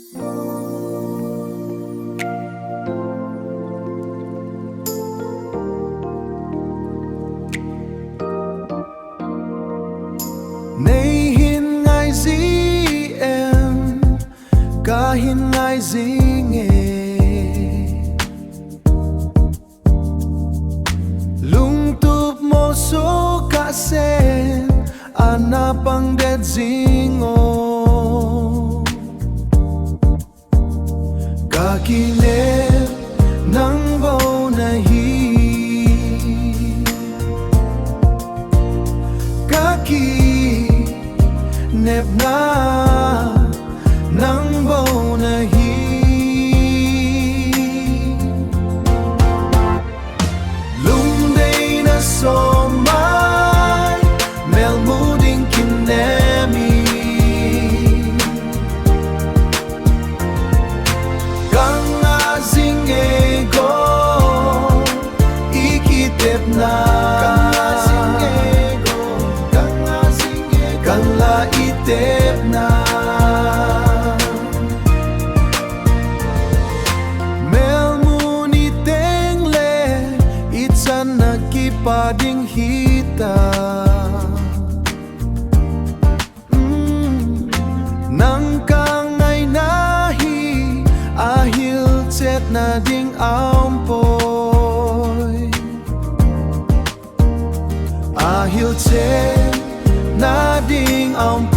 Nay hin ngai em ca hin ngai nghe lung tup mo so ka sen ana pang det zingo ka kinep nang bo na hi ka nep na nang bo na hi lung day na so mai mel muding kinemi kang azing ego ikitep na itep na mel muni tengle itsan nakipading hita nang kangay nahi ahil tset na ding ampoy ahil tset na ding ampoy